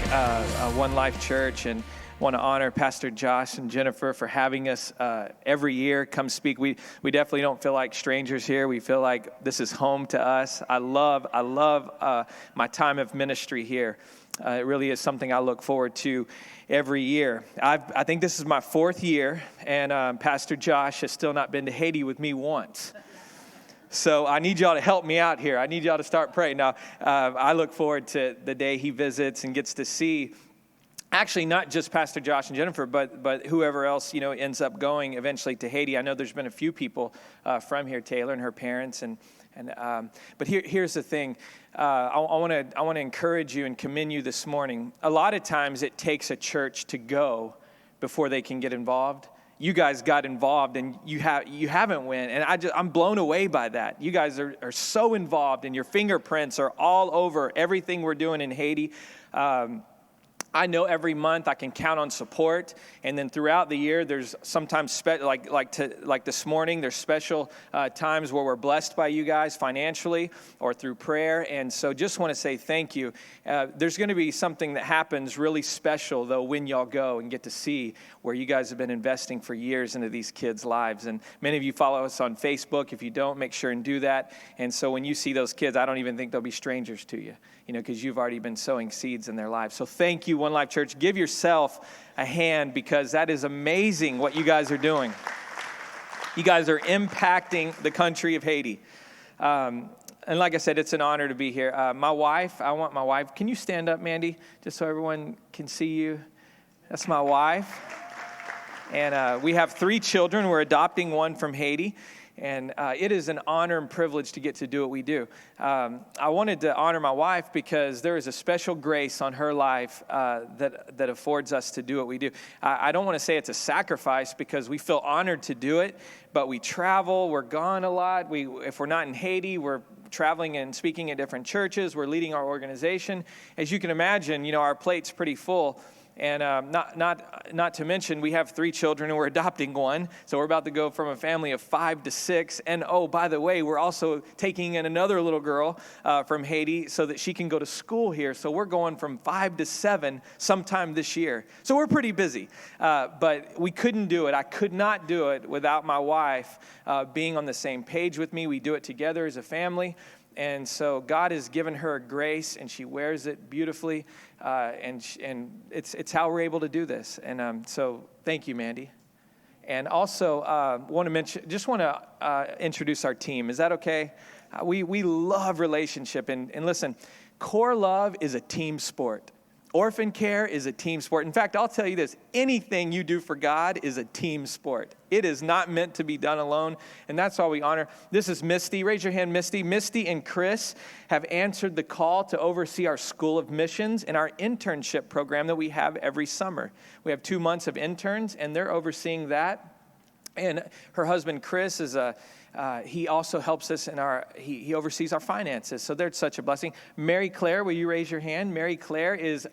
One Life Church, and want to honor Pastor Josh and Jennifer for having us every year come speak. We definitely don't feel like strangers here. We feel like this is home to us. I love my time of ministry here. It really is something I look forward to every year. I think this is my fourth year, and Pastor Josh has still not been to Haiti with me once. So I need y'all to help me out here. I need y'all to start praying. Now, I look forward to the day he visits and gets to see, actually not just Pastor Josh and Jennifer, but whoever else, ends up going eventually to Haiti. I know there's been a few people from here, Taylor and her parents, but here's the thing. I want to encourage you and commend you this morning. A lot of times it takes a church to go before they can get involved. You guys got involved and you haven't went, and I'm blown away by that. You guys are so involved, and your fingerprints are all over everything we're doing in Haiti. I know every month I can count on support, and then throughout the year, there's sometimes like this morning, there's special times where we're blessed by you guys financially or through prayer, and so just want to say thank you. There's going to be something that happens really special, though, when y'all go and get to see where you guys have been investing for years into these kids' lives, and many of you follow us on Facebook. If you don't, make sure and do that, and so when you see those kids, I don't even think they'll be strangers to you, because you've already been sowing seeds in their lives. So thank you, One Life Church. Give yourself a hand, because that is amazing what you guys are doing. You guys are impacting the country of Haiti. And like I said, it's an honor to be here. I want my wife. Can you stand up, Mandy, just so everyone can see you? That's my wife. And we have 3 children. We're adopting one from Haiti. And it is an honor and privilege to get to do what we do. I wanted to honor my wife because there is a special grace on her life that affords us to do what we do. I don't want to say it's a sacrifice because we feel honored to do it, but we travel, we're gone a lot. If we're not in Haiti, we're traveling and speaking at different churches. We're leading our organization. As you can imagine, our plate's pretty full. And not to mention, we have 3 children and we're adopting one. So we're about to go from a family of 5 to 6. And oh, by the way, we're also taking in another little girl from Haiti so that she can go to school here. So we're going from 5 to 7 sometime this year. So we're pretty busy. But we couldn't do it. I could not do it without my wife being on the same page with me. We do it together as a family. And so God has given her a grace, and she wears it beautifully, and it's how we're able to do this. And so thank you, Mandy. And also want to introduce our team. Is that okay? We love relationship, and listen, Coreluv is a team sport. Orphan care is a team sport. In fact, I'll tell you this, anything you do for God is a team sport. It is not meant to be done alone, and that's why we honor. This is Misty. Raise your hand, Misty. Misty and Chris have answered the call to oversee our School of Missions and our internship program that we have every summer. We have 2 months of interns, and they're overseeing that. And her husband, Chris, he also helps us he oversees our finances. So they're such a blessing. Mary Claire, will you raise your hand? Mary Claire is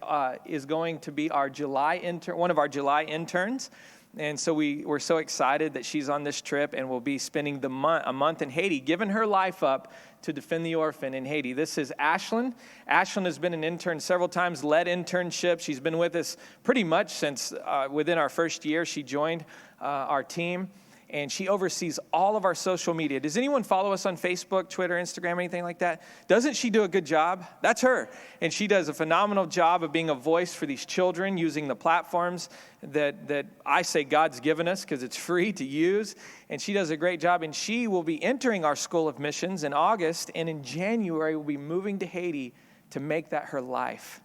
going to be our one of our July interns. And so we're so excited that she's on this trip and will be spending a month in Haiti, giving her life up to defend the orphan in Haiti. This is Ashlyn. Ashlyn has been an intern several times, led internships. She's been with us pretty much since within our first year she joined our team. And she oversees all of our social media. Does anyone follow us on Facebook, Twitter, Instagram, anything like that? Doesn't she do a good job? That's her. And she does a phenomenal job of being a voice for these children, using the platforms that I say God's given us because it's free to use. And she does a great job. And she will be entering our School of Missions in August. And in January, will be moving to Haiti to make that her life.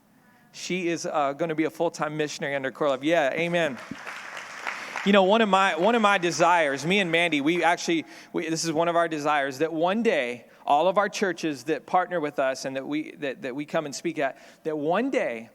She is going to be a full-time missionary under Coreluv. Yeah, amen. One of my desires, me and Mandy, this is one of our desires, that one day, all of our churches that partner with us and that we come and speak at, that one day,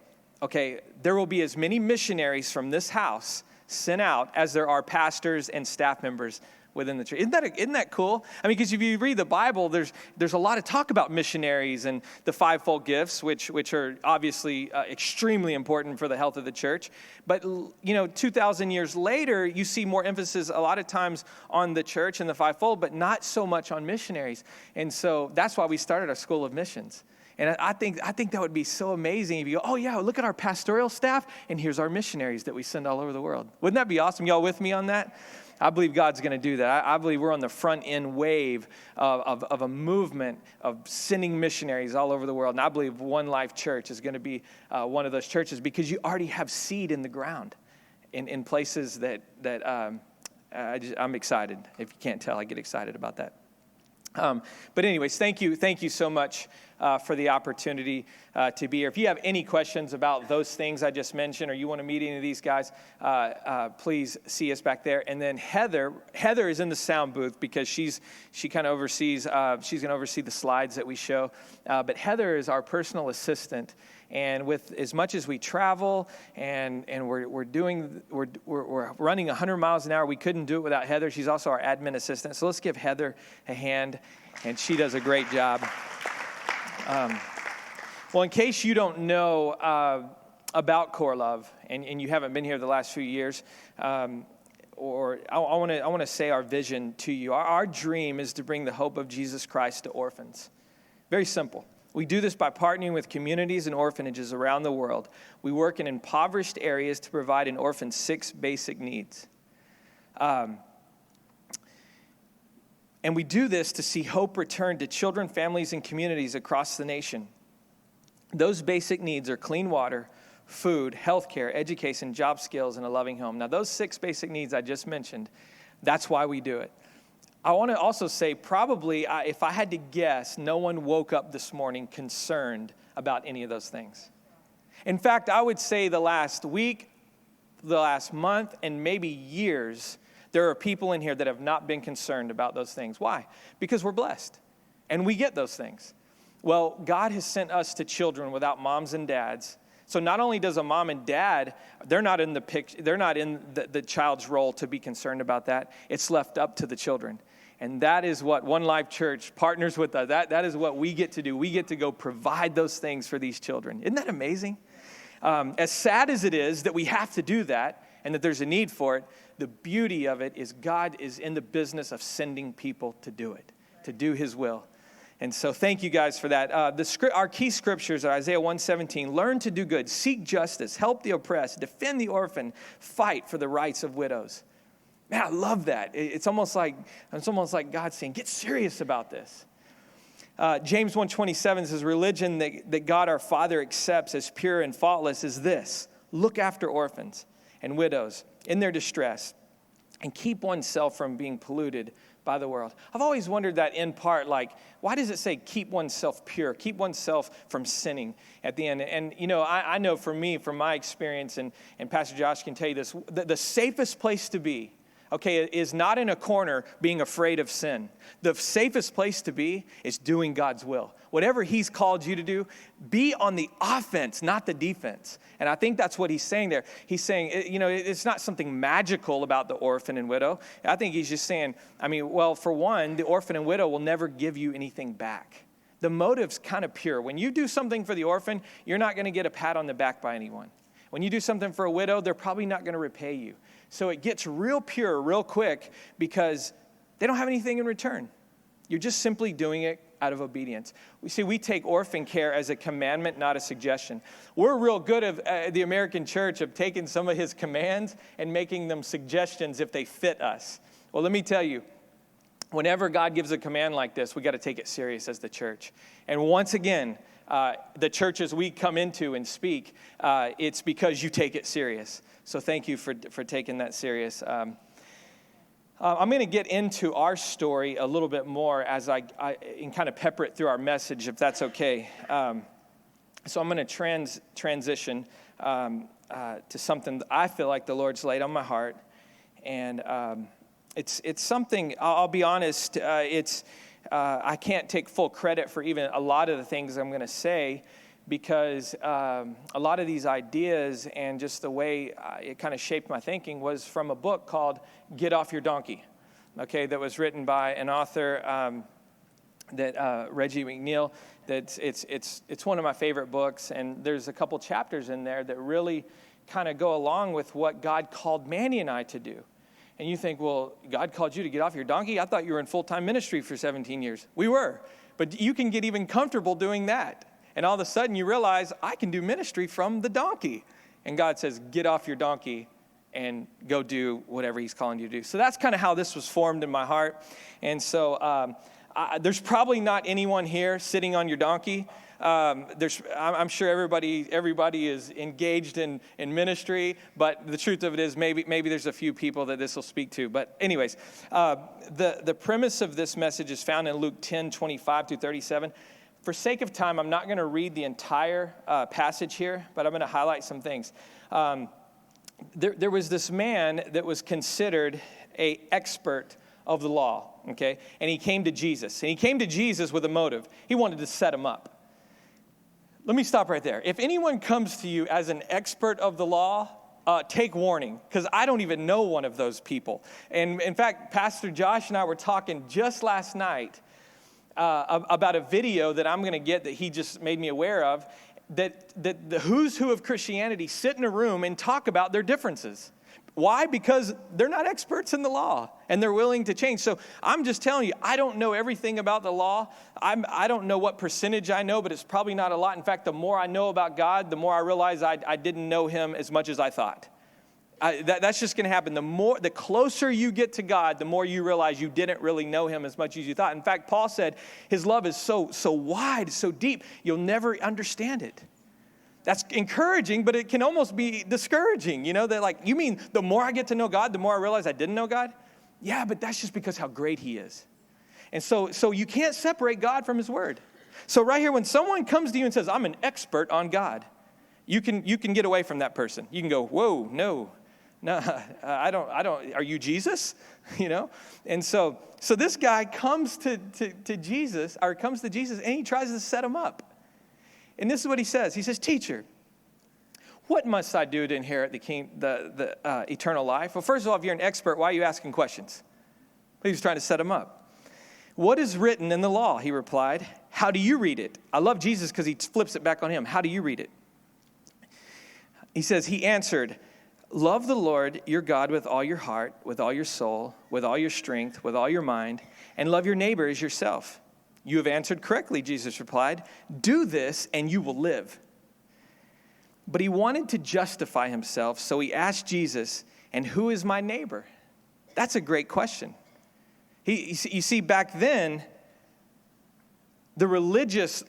there will be as many missionaries from this house sent out as there are pastors and staff members within the church. Isn't that cool? I mean, because if you read the Bible, there's a lot of talk about missionaries and the fivefold gifts, which are obviously extremely important for the health of the church. But 2,000 years later, you see more emphasis a lot of times on the church and the fivefold, but not so much on missionaries. And so that's why we started our School of Missions. And I think that would be so amazing if you go, oh yeah, look at our pastoral staff, and here's our missionaries that we send all over the world. Wouldn't that be awesome? Y'all with me on that? I believe God's going to do that. I believe we're on the front end wave of a movement of sending missionaries all over the world. And I believe One Life Church is going to be one of those churches, because you already have seed in the ground in places that I'm excited. If you can't tell, I get excited about that. But anyways, thank you so much for the opportunity to be here. If you have any questions about those things I just mentioned, or you want to meet any of these guys, please see us back there. And then Heather is in the sound booth, because she kind of oversees. She's going to oversee the slides that we show. But Heather is our personal assistant. And with as much as we travel and we're running 100 miles an hour, we couldn't do it without Heather. She's also our admin assistant. So let's give Heather a hand, and she does a great job. Well, in case you don't know about Coreluv, and you haven't been here the last few years, or I want to say our vision to you. Our dream is to bring the hope of Jesus Christ to orphans. Very simple. We do this by partnering with communities and orphanages around the world. We work in impoverished areas to provide an orphan 6 basic needs. And we do this to see hope return to children, families, and communities across the nation. Those basic needs are clean water, food, healthcare, education, job skills, and a loving home. Now, those 6 basic needs I just mentioned, that's why we do it. I want to also say, probably, if I had to guess, no one woke up this morning concerned about any of those things. In fact, I would say the last week, the last month, and maybe years, there are people in here that have not been concerned about those things. Why? Because we're blessed, and we get those things. Well, God has sent us to children without moms and dads. So not only does a mom and dad, they're not in the picture, they're not in the child's role to be concerned about that. It's left up to the children. And that is what One Life Church partners with us. That is what we get to do. We get to go provide those things for these children. Isn't that amazing? As sad as it is that we have to do that and that there's a need for it, the beauty of it is God is in the business of sending people to do it, to do his will. And so thank you guys for that. Our key scriptures are Isaiah 1:17. Learn to do good, seek justice, help the oppressed, defend the orphan, fight for the rights of widows. Man, I love that. It's almost like God saying, get serious about this. James 1:27 says, religion that God our Father accepts as pure and faultless is this: look after orphans and widows in their distress and keep oneself from being polluted by the world. I've always wondered that in part, like, why does it say keep oneself pure, keep oneself from sinning at the end? And, I know for me, from my experience, and Pastor Josh can tell you this, the safest place to be, is not in a corner being afraid of sin. The safest place to be is doing God's will. Whatever he's called you to do, be on the offense, not the defense. And I think that's what he's saying there. He's saying, it's not something magical about the orphan and widow. I think he's just saying, for one, the orphan and widow will never give you anything back. The motive's kind of pure. When you do something for the orphan, you're not going to get a pat on the back by anyone. When you do something for a widow, they're probably not going to repay you. So it gets real pure real quick because they don't have anything in return. You're just simply doing it out of obedience. We take orphan care as a commandment, not a suggestion. We're real good at the American church of taking some of his commands and making them suggestions if they fit us. Well, let me tell you, whenever God gives a command like this, we got to take it serious as the church. And once again, the churches we come into and speak, it's because you take it serious. So thank you for taking that serious. I'm going to get into our story a little bit more as I kind of pepper it through our message, if that's okay. So I'm going to transition to something that I feel like the Lord's laid on my heart, and it's something. I'll be honest. I can't take full credit for even a lot of the things I'm going to say, because a lot of these ideas and just the way it kind of shaped my thinking was from a book called Get Off Your Donkey, that was written by an author, Reggie McNeil. It's one of my favorite books, and there's a couple chapters in there that really kind of go along with what God called Manny and I to do. And you think, well, God called you to get off your donkey? I thought you were in full-time ministry for 17 years. We were. But you can get even comfortable doing that. And all of a sudden you realize, I can do ministry from the donkey. And God says, get off your donkey and go do whatever he's calling you to do. So that's kind of how this was formed in my heart. And so there's probably not anyone here sitting on your donkey. I'm sure everybody is engaged in ministry, but the truth of it is maybe there's a few people that this will speak to. But anyways, the premise of this message is found in Luke 10:25 through 37. For sake of time, I'm not going to read the entire passage here, but I'm going to highlight some things. There was this man that was considered an expert of the law, okay? And he came to Jesus. And he came to Jesus with a motive. He wanted to set him up. Let me stop right there. If anyone comes to you as an expert of the law, take warning, because I don't even know one of those people. And in fact, Pastor Josh and I were talking just last night about a video that I'm going to get that he just made me aware of, that the who's who of Christianity sit in a room and talk about their differences. Why? Because they're not experts in the law, and they're willing to change. So I'm just telling you, I don't know everything about the law. I don't know what percentage I know, but it's probably not a lot. In fact, the more I know about God, the more I realize I didn't know him as much as I thought. That's just going to happen. The closer you get to God, the more you realize you didn't really know him as much as you thought. In fact, Paul said his love is so wide, so deep, you'll never understand it. That's encouraging, but it can almost be discouraging. You know, that like, you mean the more I get to know God, the more I realize I didn't know God? Yeah, but that's just because how great he is. And so you can't separate God from his word. So right here, when someone comes to you and says, I'm an expert on God, you can get away from that person. You can go, whoa, no, I don't, are you Jesus? You know? And so this guy comes to Jesus, or comes to Jesus, and he tries to set him up. And this is what he says. He says, teacher, what must I do to inherit the eternal life? Well, first of all, if you're an expert, why are you asking questions? He was trying to set him up. What is written in the law? He replied. How do you read it? I love Jesus because he flips it back on him. How do you read it? He says, he answered, love the Lord your God with all your heart, with all your soul, with all your strength, with all your mind, and love your neighbor as yourself. You have answered correctly, Jesus replied. Do this and you will live. But he wanted to justify himself, so he asked Jesus, and who is my neighbor? That's a great question. You see, back then, the religious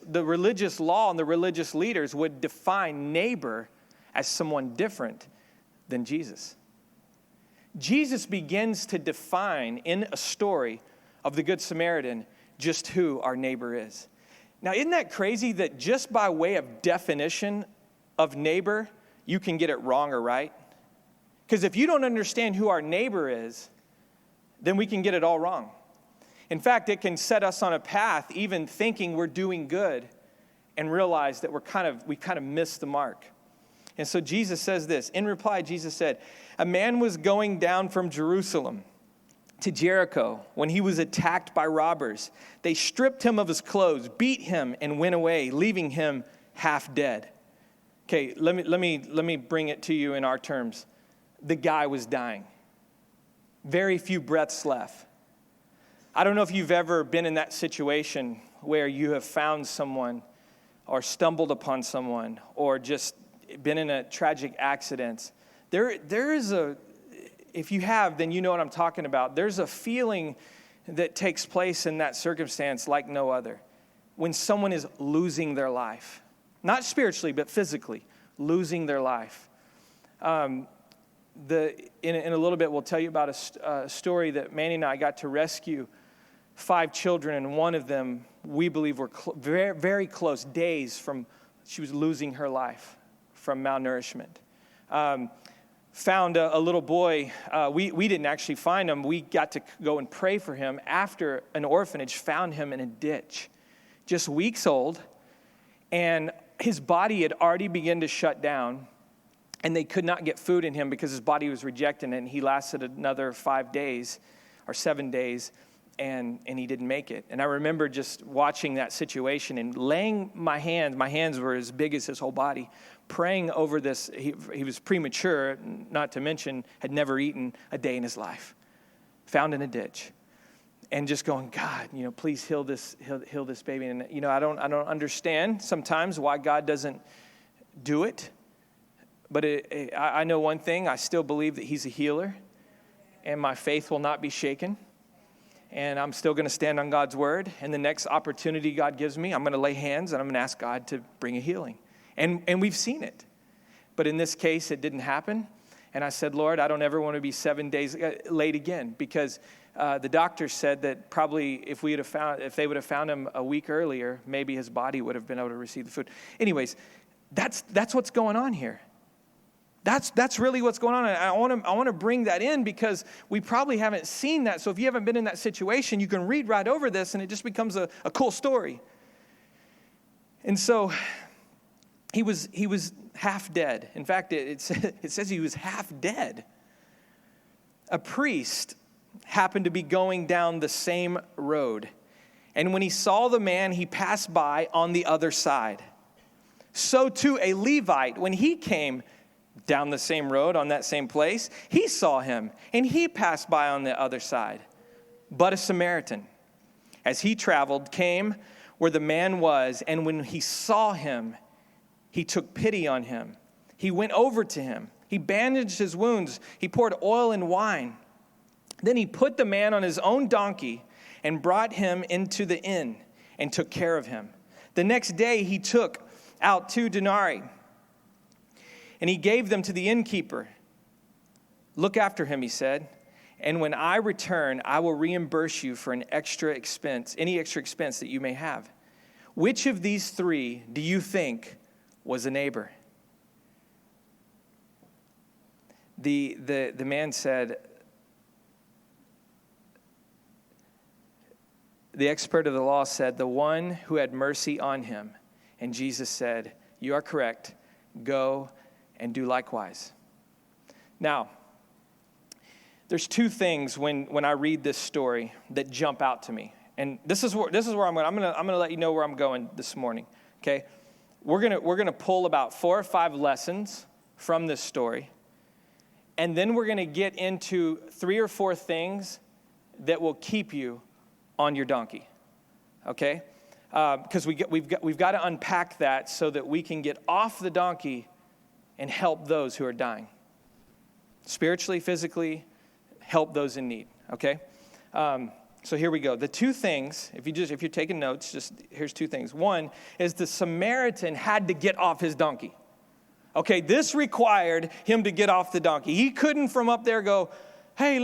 law and the religious leaders would define neighbor as someone different than Jesus. Jesus begins to define in a story of the Good Samaritan just who our neighbor is. Now, isn't that crazy that just by way of definition of neighbor, you can get it wrong or right? Because if you don't understand who our neighbor is, then we can get it all wrong. In fact, it can set us on a path, even thinking we're doing good, and realize that we kind of missed the mark. And so Jesus says this. In reply, Jesus said, a man was going down from Jerusalem to Jericho when he was attacked by robbers. They stripped him of his clothes, beat him, and went away, leaving him half dead. Okay, let me bring it to you in our terms. The guy was dying. Very few breaths left. I don't know if you've ever been in that situation where you have found someone or stumbled upon someone or just been in a tragic accident. There is if you have, then you know what I'm talking about. There's a feeling that takes place in that circumstance like no other. When someone is losing their life. Not spiritually, but physically. Losing their life. In a little bit, we'll tell you about a story that Manny and I got to rescue 5 children, and one of them, we believe, were very, very close, days from she was losing her life from malnourishment. Found a little boy. We didn't actually find him. We got to go and pray for him after an orphanage found him in a ditch, just weeks old, and his body had already begun to shut down, and they could not get food in him because his body was rejecting it, and he lasted another 5 days or 7 days, and he didn't make it. And I remember just watching that situation and laying my hands were as big as his whole body, praying over this. He was premature, not to mention had never eaten a day in his life, found in a ditch. and just going, God, please heal this baby. And, I don't understand sometimes why God doesn't do it. But I know one thing. I still believe that he's a healer, and my faith will not be shaken. And I'm still going to stand on God's word. And the next opportunity God gives me, I'm going to lay hands and I'm going to ask God to bring a healing. And we've seen it. But in this case, it didn't happen. And I said, Lord, I don't ever want to be 7 days late again, because the doctor said that probably if they would have found him a week earlier, maybe his body would have been able to receive the food. Anyways, that's what's going on here. That's really what's going on. And I want to bring that in because we probably haven't seen that. So if you haven't been in that situation, you can read right over this and it just becomes a cool story. And so he was half dead. In fact, it says he was half dead. A priest happened to be going down the same road. And when he saw the man, he passed by on the other side. So too a Levite, when he came down the same road on that same place, he saw him and he passed by on the other side. But a Samaritan, as he traveled, came where the man was, and when he saw him, he took pity on him. He went over to him. He bandaged his wounds. He poured oil and wine. Then he put the man on his own donkey and brought him into the inn and took care of him. The next day he took out 2 denarii and he gave them to the innkeeper. Look after him, he said, and when I return, I will reimburse you for any extra expense that you may have. Which of these 3 do you think was a neighbor? The man said, the expert of the law said, the one who had mercy on him. And Jesus said, you are correct. Go and do likewise. Now, there's 2 things when I read this story that jump out to me. And this is where I'm going. I'm going to let you know where I'm going this morning. Okay? We're going to pull about 4 or 5 lessons from this story. And then we're going to get into 3 or 4 things that will keep you on your donkey. Okay? Because we've got to unpack that so that we can get off the donkey and help those who are dying. Spiritually, physically, help those in need. Okay? So here we go. The 2 things, if you're taking notes, here's 2 things. One is the Samaritan had to get off his donkey. Okay, this required him to get off the donkey. He couldn't from up there go, hey,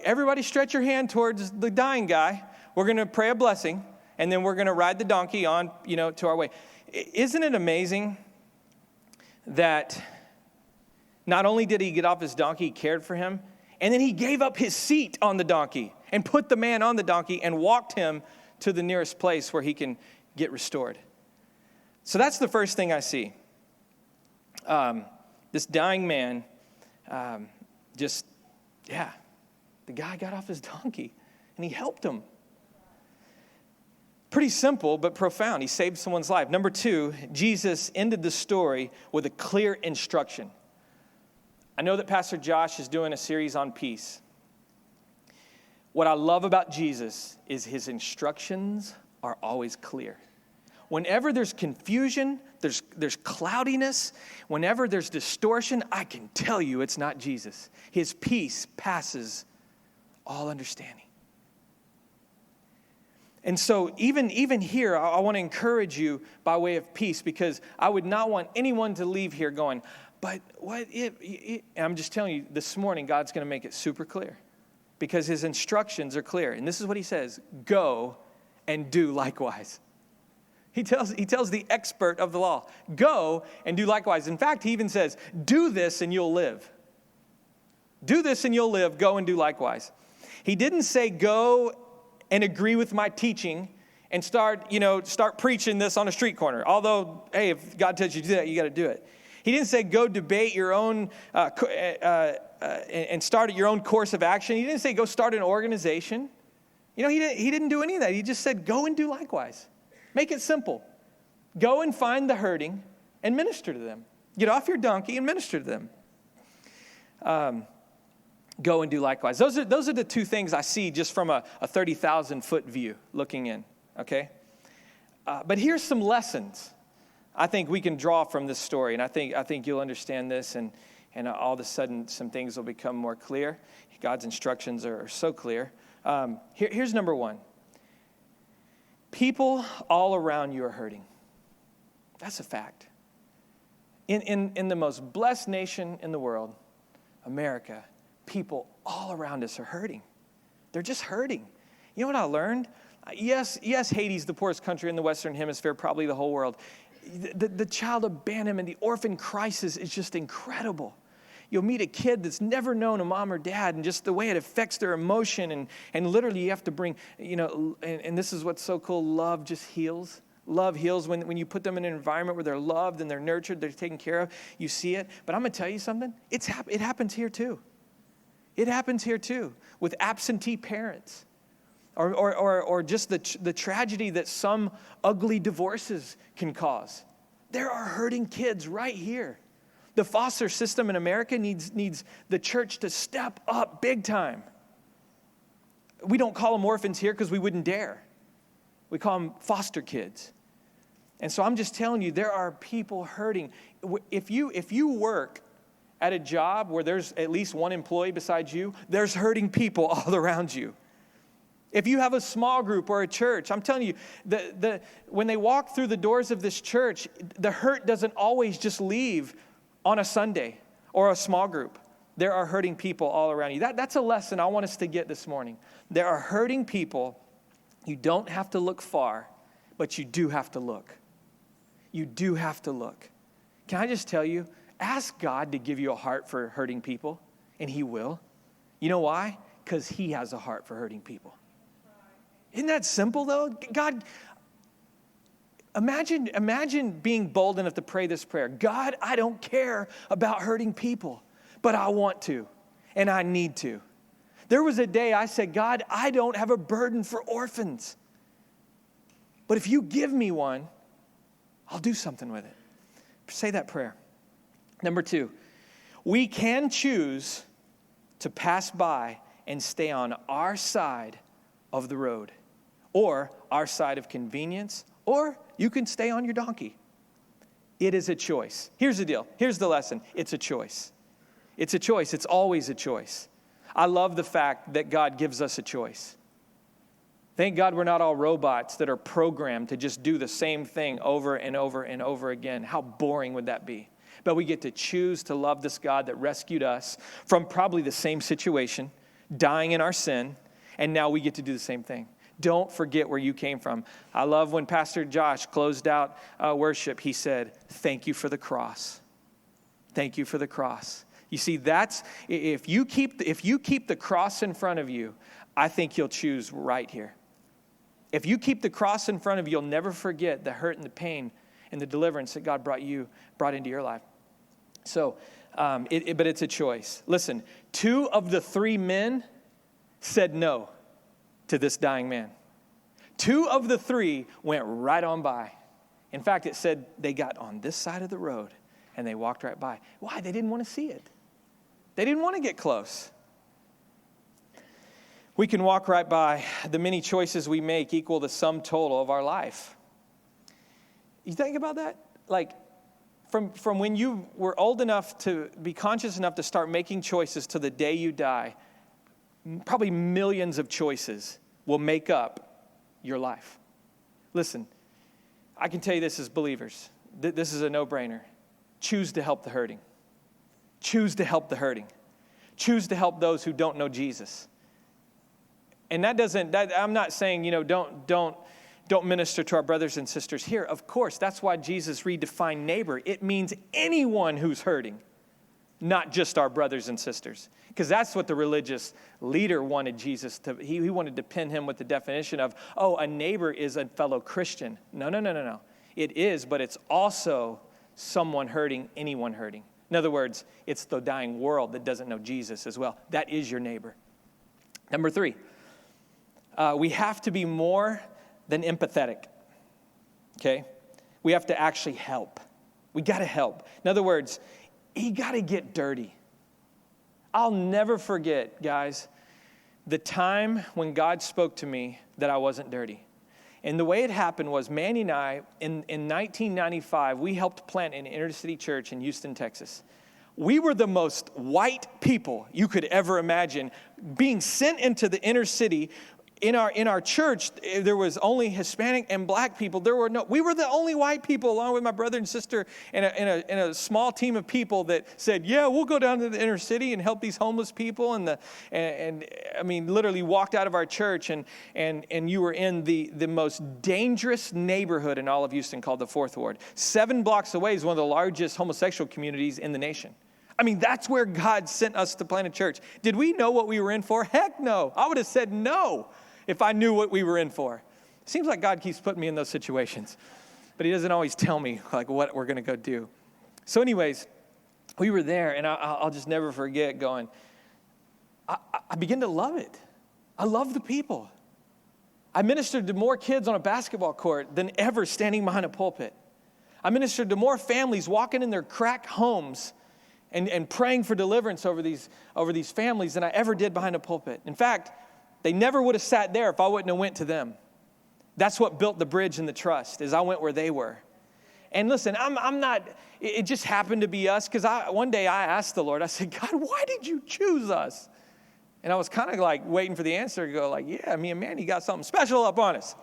everybody stretch your hand towards the dying guy. We're going to pray a blessing, and then we're going to ride the donkey on, to our way. Isn't it amazing that not only did he get off his donkey, he cared for him, and then he gave up his seat on the donkey and put the man on the donkey and walked him to the nearest place where he can get restored. So that's the first thing I see. This dying man, the guy got off his donkey and he helped him. Pretty simple, but profound. He saved someone's life. Number 2, Jesus ended the story with a clear instruction. I know that Pastor Josh is doing a series on peace. What I love about Jesus is his instructions are always clear. Whenever there's confusion, there's cloudiness, whenever there's distortion, I can tell you it's not Jesus. His peace passes all understanding. And so even here, I want to encourage you by way of peace, because I would not want anyone to leave here going, but what if, and I'm just telling you, this morning, God's going to make it super clear, because his instructions are clear. And this is what he says, go and do likewise. He tells the expert of the law, go and do likewise. In fact, he even says, do this and you'll live. Do this and you'll live, go and do likewise. He didn't say go and agree with my teaching and start preaching this on a street corner. Although, hey, if God tells you to do that, you got to do it. He didn't say go debate your own and start your own course of action. He didn't say go start an organization. He didn't do any of that. He just said go and do likewise. Make it simple. Go and find the hurting and minister to them. Get off your donkey and minister to them. Go and do likewise. Those are the two things I see just from a 30,000-foot view looking in, okay? But here's some lessons I think we can draw from this story, and I think you'll understand this, and all of a sudden some things will become more clear. God's instructions are so clear. Here's number one. People all around you are hurting. That's a fact. In the most blessed nation in the world, America, people all around us are hurting. They're just hurting. You know what I learned? Yes, Haiti's the poorest country in the Western Hemisphere, probably the whole world. The child abandonment, the orphan crisis is just incredible. You'll meet a kid that's never known a mom or dad, and just the way it affects their emotion, and literally you have to bring, and this is what's so cool, love just heals. Love heals when you put them in an environment where they're loved and they're nurtured, they're taken care of, you see it. But I'm going to tell you something, it happens here too. It happens here too, with absentee parents. Or just the tragedy that some ugly divorces can cause. There are hurting kids right here. The foster system in America needs the church to step up big time. We don't call them orphans here because we wouldn't dare. We call them foster kids. And so I'm just telling you, there are people hurting. If you work at a job where there's at least one employee besides you, there's hurting people all around you. If you have a small group or a church, I'm telling you, when they walk through the doors of this church, the hurt doesn't always just leave on a Sunday or a small group. There are hurting people all around you. That's a lesson I want us to get this morning. There are hurting people. You don't have to look far, but you do have to look. You do have to look. Can I just tell you, ask God to give you a heart for hurting people, and He will. You know why? Because He has a heart for hurting people. Isn't that simple, though? God, imagine being bold enough to pray this prayer. God, I don't care about hurting people, but I want to, and I need to. There was a day I said, God, I don't have a burden for orphans, but if you give me one, I'll do something with it. Say that prayer. Number 2, we can choose to pass by and stay on our side of the road, or our side of convenience, or you can stay on your donkey. It is a choice. Here's the deal. Here's the lesson. It's a choice. It's a choice. It's always a choice. I love the fact that God gives us a choice. Thank God we're not all robots that are programmed to just do the same thing over and over and over again. How boring would that be? But we get to choose to love this God that rescued us from probably the same situation, dying in our sin, and now we get to do the same thing. Don't forget where you came from. I love when Pastor Josh closed out worship. He said, thank you for the cross. Thank you for the cross. You see, that's if you keep the cross in front of you, I think you'll choose right here. If you keep the cross in front of you, you'll never forget the hurt and the pain and the deliverance that God brought into your life. So, but it's a choice. Listen, 2 of the 3 men said no to this dying man. 2 of the 3 went right on by. In fact, it said they got on this side of the road and they walked right by. Why? They didn't want to see it. They didn't want to get close. We can walk right by. The many choices we make equal the sum total of our life. You think about that? Like, from when you were old enough to be conscious enough to start making choices to the day you die, probably millions of choices will make up your life. Listen, I can tell you this as believers. This is a no-brainer. Choose to help the hurting. Choose to help the hurting. Choose to help those who don't know Jesus. And I'm not saying, don't minister to our brothers and sisters here. Of course, that's why Jesus redefined neighbor. It means anyone who's hurting, not just our brothers and sisters. Because that's what the religious leader wanted Jesus to, he wanted to pin him with the definition of, a neighbor is a fellow Christian. No. It is, but it's also someone hurting, anyone hurting. In other words, it's the dying world that doesn't know Jesus as well. That is your neighbor. Number 3, we have to be more than empathetic, okay? We have to actually help. We got to help. In other words, you got to get dirty. I'll never forget, guys, the time when God spoke to me that I wasn't dirty. And the way it happened was Manny and I, in 1995, we helped plant an inner city church in Houston, Texas. We were the most white people you could ever imagine being sent into the inner city. In our church, there was only Hispanic and black people. We were the only white people, along with my brother and sister, in a small team of people that said, yeah, we'll go down to the inner city and help these homeless people. And I mean, literally walked out of our church, and you were in the most dangerous neighborhood in all of Houston called the 4th Ward. 7 blocks away is one of the largest homosexual communities in the nation. I mean, that's where God sent us to plant a church. Did we know what we were in for? Heck no. I would have said no if I knew what we were in for. It seems like God keeps putting me in those situations, but he doesn't always tell me like what we're going to go do. So anyways, we were there, and I'll just never forget going, I began to love it. I love the people. I ministered to more kids on a basketball court than ever standing behind a pulpit. I ministered to more families walking in their crack homes and praying for deliverance over these families than I ever did behind a pulpit. In fact, they never would have sat there if I wouldn't have went to them. That's what built the bridge and the trust, is I went where they were. And listen, I'm not, it just happened to be us, because one day I asked the Lord, I said, God, why did you choose us? And I was kind of like waiting for the answer to go like, yeah, me and Manny got something special up on us.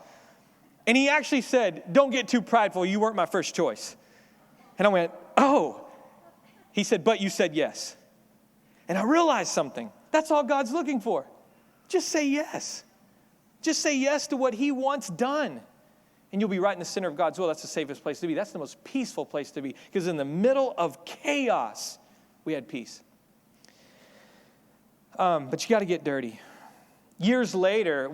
And he actually said, don't get too prideful. You weren't my first choice. And I went, oh. He said, but you said yes. And I realized something. That's all God's looking for. Just say yes. Just say yes to what he wants done. And you'll be right in the center of God's will. That's the safest place to be. That's the most peaceful place to be. Because in the middle of chaos, we had peace. But you got to get dirty. Years later,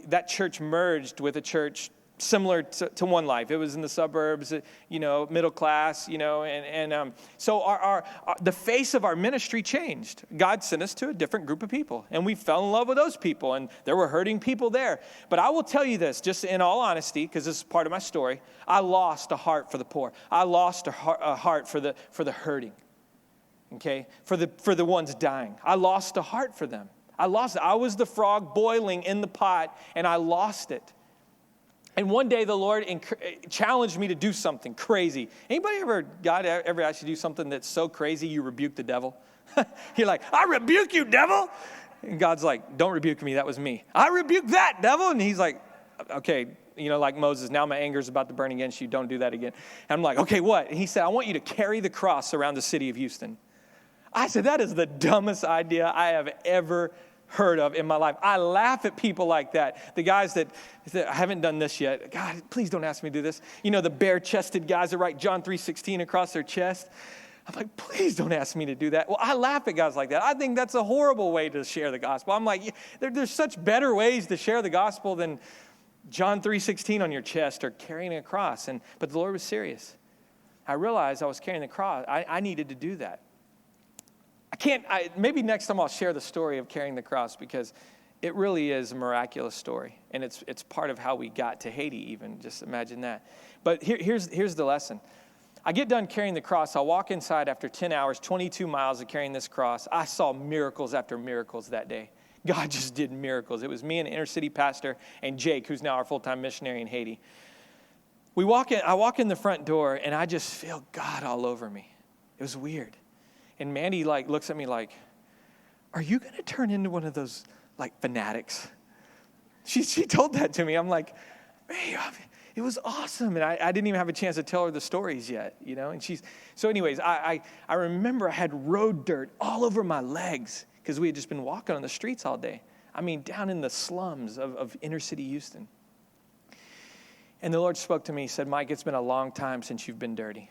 that church merged with a church similar to One Life. It was in the suburbs, middle class, and so the face of our ministry changed. God sent us to a different group of people, and we fell in love with those people, and there were hurting people there. But I will tell you this, just in all honesty, because this is part of my story, I lost a heart for the poor. I lost a heart for the hurting, okay, for the ones dying. I lost a heart for them. I lost it. I was the frog boiling in the pot, and I lost it. And one day the Lord challenged me to do something crazy. Anybody God ever asked you to do something that's so crazy you rebuke the devil? You're like, I rebuke you, devil. And God's like, don't rebuke me. That was me. I rebuke that, devil. And he's like, okay, like Moses, now my anger is about to burn against you. Don't do that again. And I'm like, okay, what? And he said, I want you to carry the cross around the city of Houston. I said, that is the dumbest idea I have ever heard of in my life. I laugh at people like that. The guys that I haven't done this yet. God, please don't ask me to do this. The bare-chested guys that write John 3:16 across their chest. I'm like, please don't ask me to do that. Well, I laugh at guys like that. I think that's a horrible way to share the gospel. I'm like, there's such better ways to share the gospel than John 3:16 on your chest or carrying a cross. But the Lord was serious. I realized I was carrying the cross. I needed to do that. Maybe next time I'll share the story of carrying the cross, because it really is a miraculous story. And it's part of how we got to Haiti even. Just imagine that. But here's the lesson. I get done carrying the cross. I walk inside after 10 hours, 22 miles of carrying this cross. I saw miracles after miracles that day. God just did miracles. It was me and an inner city pastor and Jake, who's now our full-time missionary in Haiti. I walk in the front door, and I just feel God all over me. It was weird. And Mandy looks at me like, are you going to turn into one of those fanatics? She told that to me. I'm like, hey, it was awesome. And I didn't even have a chance to tell her the stories yet, And so anyways, I remember I had road dirt all over my legs because we had just been walking on the streets all day. I mean, down in the slums of inner city Houston. And the Lord spoke to me. He said, Mike, it's been a long time since you've been dirty.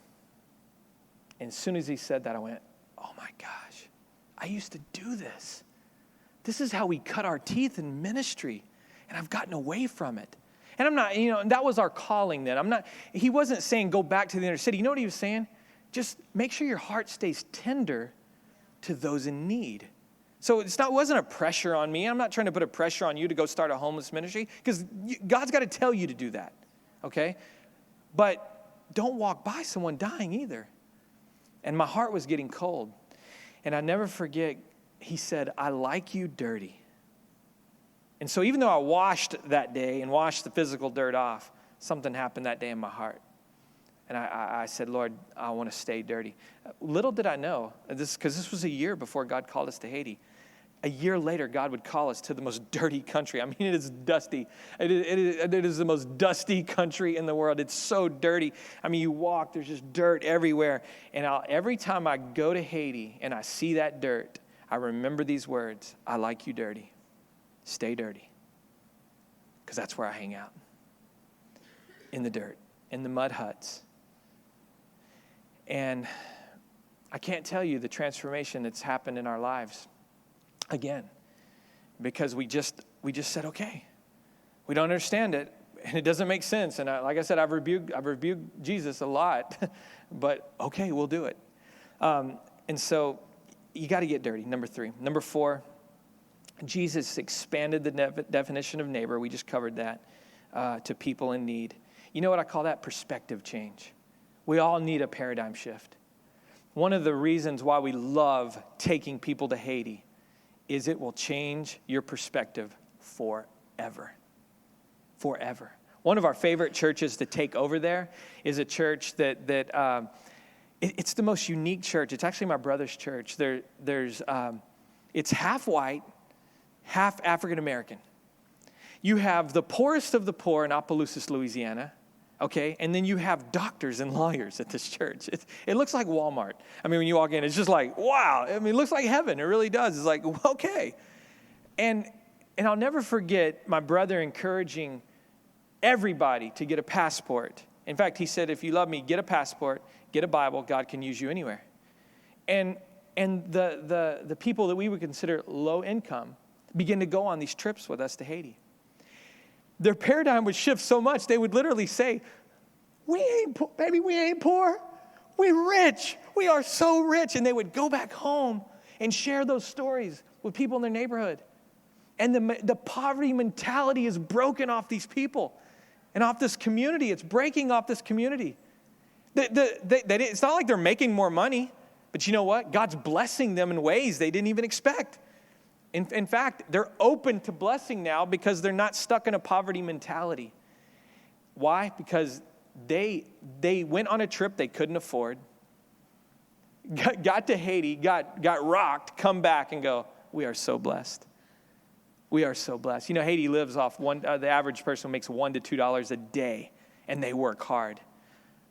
And as soon as he said that, I went, oh my gosh, I used to do this. This is how we cut our teeth in ministry. And I've gotten away from it. And I'm not, that was our calling then. He wasn't saying go back to the inner city. You know what he was saying? Just make sure your heart stays tender to those in need. So it wasn't a pressure on me. I'm not trying to put a pressure on you to go start a homeless ministry, because God's got to tell you to do that. Okay? But don't walk by someone dying either. And my heart was getting cold. And I never forget he said, I like you dirty. And so even though I washed that day and washed the physical dirt off, something happened that day in my heart. And I said, Lord, I want to stay dirty. Little did I know, because this was a year before God called us to Haiti. A year later, God would call us to the most dirty country. I mean, it is dusty. It is the most dusty country in the world. It's so dirty. I mean, you walk, there's just dirt everywhere. And every time I go to Haiti and I see that dirt, I remember these words, I like you dirty. Stay dirty. Because that's where I hang out. In the dirt, in the mud huts. And I can't tell you the transformation that's happened in our lives. Again, because we just said, okay, we don't understand it, and it doesn't make sense. And like I said, I've rebuked Jesus a lot, but okay, we'll do it. And so you got to get dirty. Number 3. Number 4, Jesus expanded the definition of neighbor. We just covered that to people in need. You know what I call that? Perspective change. We all need a paradigm shift. One of the reasons why we love taking people to Haiti is it will change your perspective forever. Forever. One of our favorite churches to take over there is a church that it's the most unique church. It's actually my brother's church. It's half white, half African American. You have the poorest of the poor in Opelousas, Louisiana. Okay, and then you have doctors and lawyers at this church. It looks like Walmart. I mean, when you walk in, it's just like, wow. I mean, it looks like heaven. It really does. It's like, okay. And I'll never forget my brother encouraging everybody to get a passport. In fact, he said, if you love me, get a passport, get a Bible. God can use you anywhere. And the people that we would consider low income begin to go on these trips with us to Haiti. Their paradigm would shift so much, they would literally say, we ain't poor. We're rich. We are so rich. And they would go back home and share those stories with people in their neighborhood. And the poverty mentality is broken off these people and off this community. It's breaking off this community. It's not like they're making more money, but you know what? God's blessing them in ways they didn't even expect. In fact, they're open to blessing now because they're not stuck in a poverty mentality. Why? Because they went on a trip they couldn't afford, got to Haiti, got rocked, come back and go, we are so blessed. We are so blessed. You know, Haiti lives off the average person makes $1 to $2 a day, and they work hard.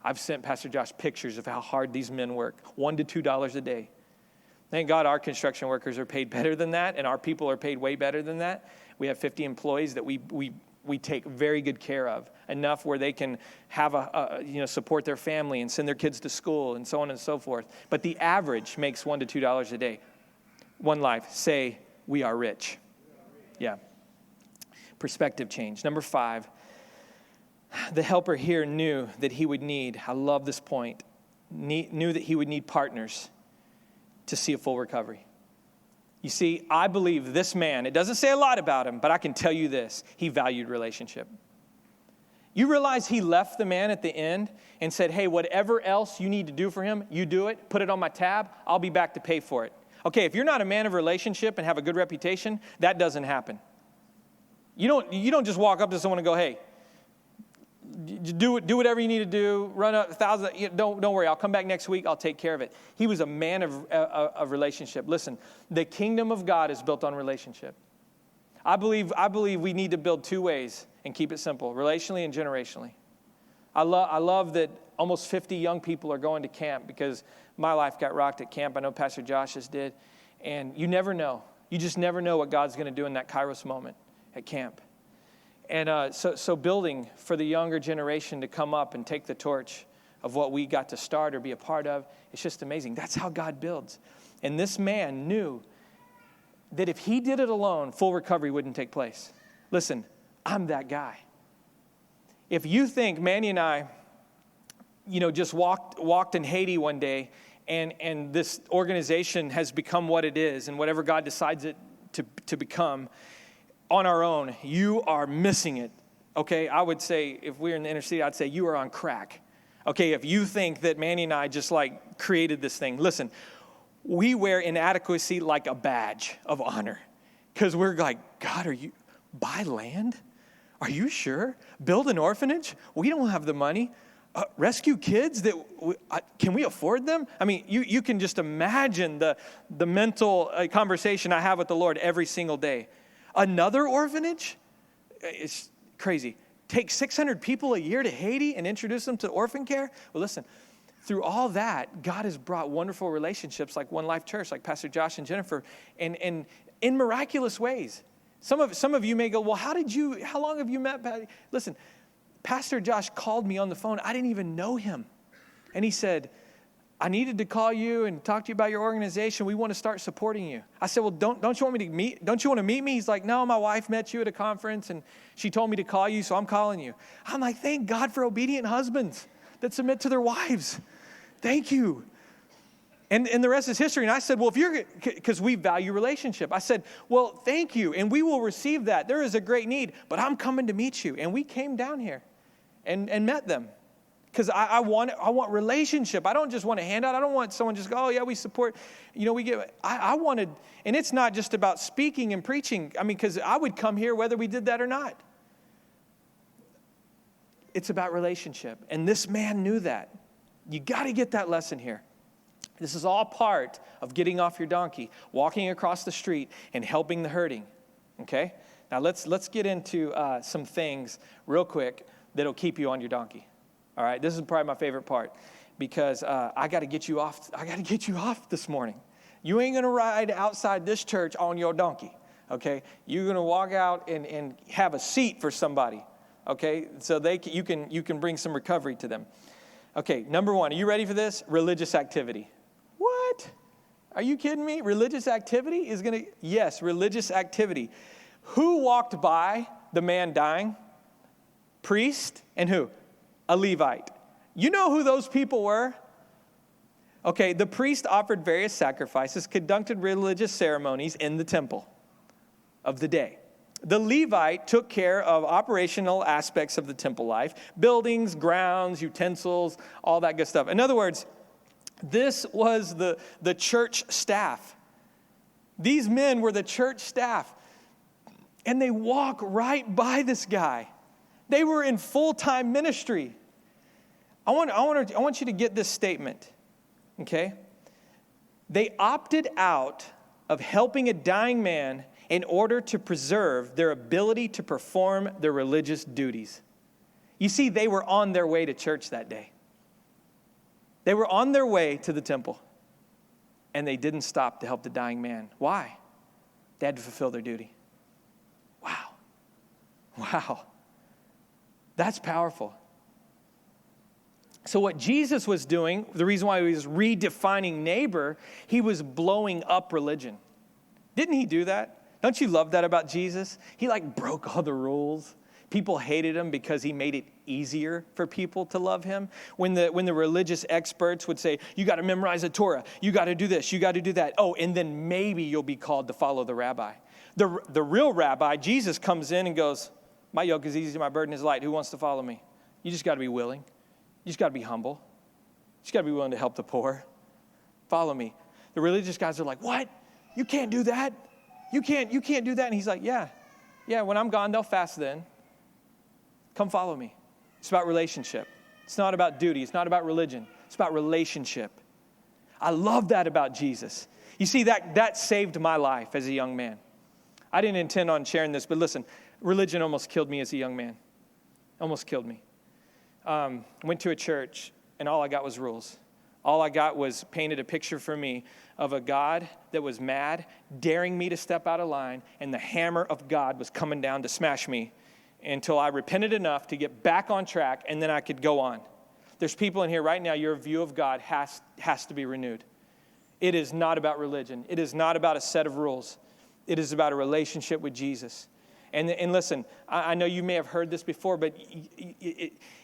I've sent Pastor Josh pictures of how hard these men work, $1 to $2 a day. Thank God our construction workers are paid better than that, and our people are paid way better than that. We have 50 employees that we take very good care of, enough where they can have support their family and send their kids to school and so on and so forth. But the average makes $1 to $2 a day. One life. Say, we are rich. Yeah. Perspective change. Number 5, the helper here knew that he would need, I love this point, knew that he would need partners to see a full recovery. You see, I believe this man, it doesn't say a lot about him, but I can tell you this, he valued relationship. You realize he left the man at the end and said, hey, whatever else you need to do for him, you do it, put it on my tab, I'll be back to pay for it. Okay, if you're not a man of relationship and have a good reputation, that doesn't happen. You don't just walk up to someone and go, hey, do whatever you need to do, run up 1,000, don't worry, I'll come back next week, I'll take care of it. He was a man of relationship. Listen, the kingdom of God is built on relationship. I believe we need to build 2 ways and keep it simple, relationally and generationally. I love that almost 50 young people are going to camp because my life got rocked at camp. I know Pastor Josh's did. And you never know. You just never know what God's going to do in that Kairos moment at camp. And so building for the younger generation to come up and take the torch of what we got to start or be a part of, it's just amazing. That's how God builds. And this man knew that if he did it alone, full recovery wouldn't take place. Listen, I'm that guy. If you think Manny and I, just walked in Haiti one day and this organization has become what it is and whatever God decides it to become, on our own, you are missing it, okay? I would say, if we're in the inner city, I'd say you are on crack, okay? If you think that Manny and I just created this thing. Listen, we wear inadequacy like a badge of honor. Because we're like, God, are you, buy land? Are you sure? Build an orphanage? We don't have the money. Rescue kids? Can we afford them? I mean, you can just imagine the mental conversation I have with the Lord every single day. Another orphanage? It's crazy. Take 600 people a year to Haiti and introduce them to orphan care? Well, listen, through all that, God has brought wonderful relationships like One Life Church, like Pastor Josh and Jennifer, and in miraculous ways. Some of you may go, well, how long have you met Patty? Listen, Pastor Josh called me on the phone. I didn't even know him. And he said, I needed to call you and talk to you about your organization. We want to start supporting you. I said, well, don't you want me to meet? Don't you want to meet me? He's like, no, my wife met you at a conference and she told me to call you, so I'm calling you. I'm like, thank God for obedient husbands that submit to their wives. Thank you. And the rest is history. And I said, well, because we value relationship. I said, well, thank you. And we will receive that. There is a great need, but I'm coming to meet you. And we came down here and met them. Because I want relationship. I don't just want a handout. I don't want someone just go, oh, yeah, we support. I wanted, and it's not just about speaking and preaching. I mean, because I would come here whether we did that or not. It's about relationship. And this man knew that. You got to get that lesson here. This is all part of getting off your donkey, walking across the street, and helping the hurting. Okay? Now let's get into some things real quick that'll keep you on your donkey. All right? This is probably my favorite part because I got to get you off. I got to get you off this morning. You ain't gonna ride outside this church on your donkey. Okay? You're gonna walk out and have a seat for somebody. Okay? So you can bring some recovery to them. Okay, number one, are you ready for this? Religious activity. What? Are you kidding me? Religious activity is going to, yes, religious activity. Who walked by the man dying? Priest and who? A Levite. You know who those people were? Okay, the priest offered various sacrifices, conducted religious ceremonies in the temple of the day. The Levite took care of operational aspects of the temple life, buildings, grounds, utensils, all that good stuff. In other words, this was the church staff. These men were the church staff. And they walk right by this guy. They were in full-time ministry. I want you to get this statement, okay? They opted out of helping a dying man in order to preserve their ability to perform their religious duties. You see, they were on their way to church that day. They were on their way to the temple, and they didn't stop to help the dying man. Why? They had to fulfill their duty. Wow. That's powerful. So what Jesus was doing, the reason why he was redefining neighbor, he was blowing up religion. Didn't he do that? Don't you love that about Jesus? He broke all the rules. People hated him because he made it easier for people to love him. When the religious experts would say, you got to memorize the Torah, you got to do this, you got to do that. Oh, and then maybe you'll be called to follow the rabbi. The real rabbi, Jesus, comes in and goes, my yoke is easy, my burden is light. Who wants to follow me? You just got to be willing. You just got to be humble. You just got to be willing to help the poor. Follow me. The religious guys are like, what? You can't do that. You can't do that. And he's like, yeah, when I'm gone, they'll fast then. Come follow me. It's about relationship. It's not about duty. It's not about religion. It's about relationship. I love that about Jesus. You see, that saved my life as a young man. I didn't intend on sharing this, but listen, religion almost killed me as a young man. Almost killed me. Went to a church, and all I got was rules. All I got was painted a picture for me of a God that was mad, daring me to step out of line, and the hammer of God was coming down to smash me until I repented enough to get back on track, and then I could go on. There's people in here right now, your view of God has to be renewed. It is not about religion. It is not about a set of rules. It is about a relationship with Jesus. And listen, I know you may have heard this before, but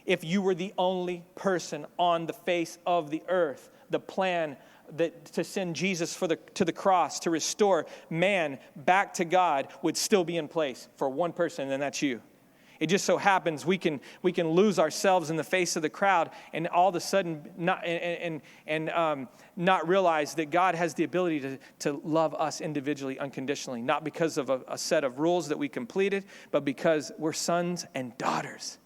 if you were the only person on the face of the earth, the plan to send Jesus to the cross, to restore man back to God would still be in place for one person, and that's you. It just so happens we can lose ourselves in the face of the crowd and all of a sudden not realize that God has the ability to love us individually, unconditionally, not because of a set of rules that we completed, but because we're sons and daughters.